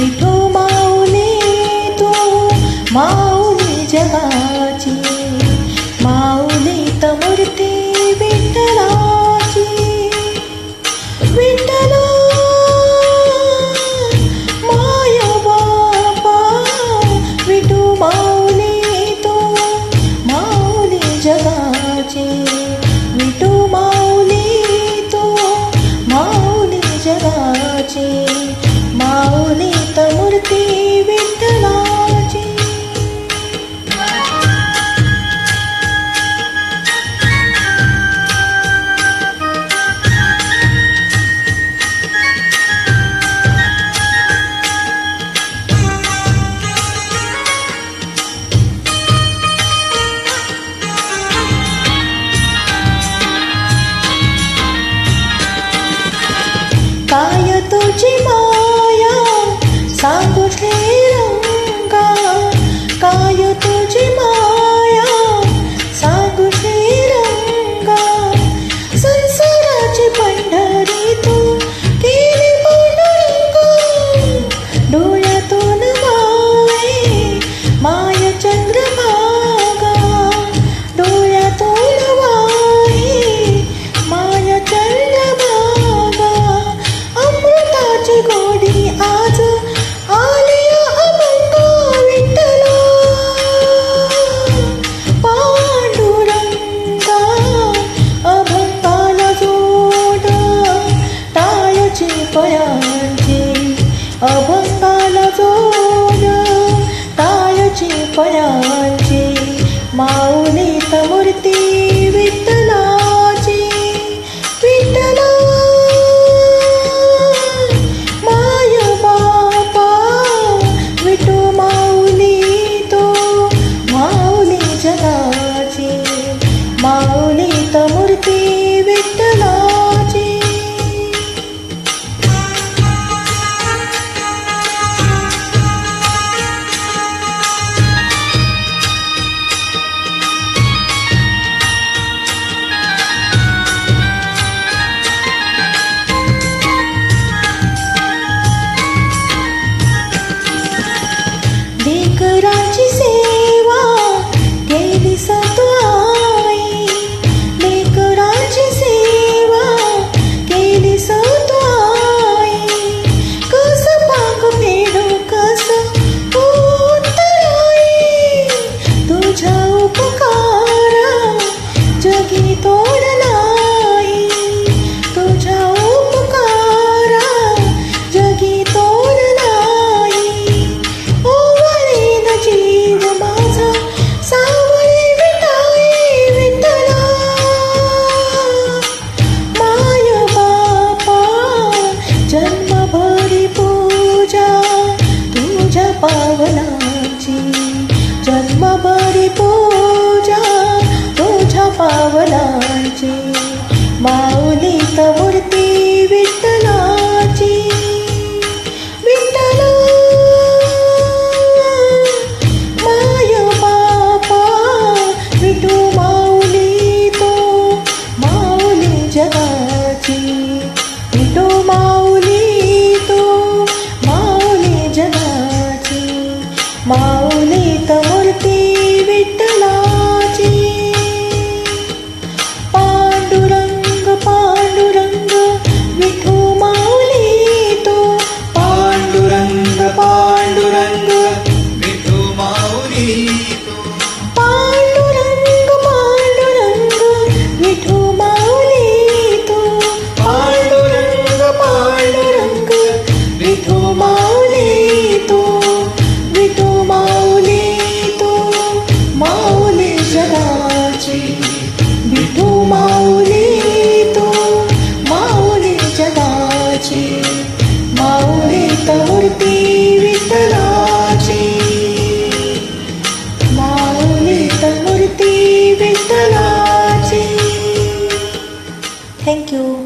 विठू माऊली तू माऊली जगाची, माऊली त मूर्ती विठ्ठलाची. विठ्ठला माय बापा विठू माऊली तू माऊली जगाची, विठू माऊली तू माऊली जगाची, माऊली त मूर्ती विठ्ठलाची. काय तुझी माया सांगू श्रीरंगा, काय तुझी माया सांगू श्रीरंगा. संसाराची पंढरी तू केली पांडुरंगा, डोळ्यातून वाहे माय चंद्रभागा, डोळ्यातून वाहे माय चंद्रभागा. अमृताची गोडी आज आली अभंगा विठ्ठला, पांडुरंगा अभंगाला जोड टाळची पयांची, अभंगाला जोड टाळची पयांची, माऊली त मूर्ती विठ्ठलाची. विठ्ठला माय बापा विठू माऊली तो माऊली जगाची, माऊली त मूर्ती विठ्ठलाची. लेकरांची सेवा केली सतू आई, लेकरांची सेवा केली सतू आई. कस पाक फेडू कस उत्तराई, तुझ्या उपकारा जगी तोड नाही, तुझ्या उपकारा जगी तोड नाही. ओवाळीन जीव माझा सावळी विठाई विठ्ठला, माय बापा जन्मभरी पूजा तुझ्या पावलाची, जन्मभरी पूजा तुझ्या पावलाची, माऊली त मूर्ती विठ्ठलाची. विठ्ठला माय बापा विठू माऊली तो माऊली जगाची, विठू माऊली तो माऊली जगाची, माऊली त मूर्ती विठ्ठलाची. पांडुरंग पांडुरंग विठू माऊली तो, पांडुरंग पांडुरंग विठू माऊली तू, पांडुरंग पांडुरंग विठू माऊली तो, पांडुरंग पांडुरंग विठू माऊली तो, विठू माऊली तो माऊली जगाची, विठू माऊली तो माऊली जगाची, माऊली त मूर्ती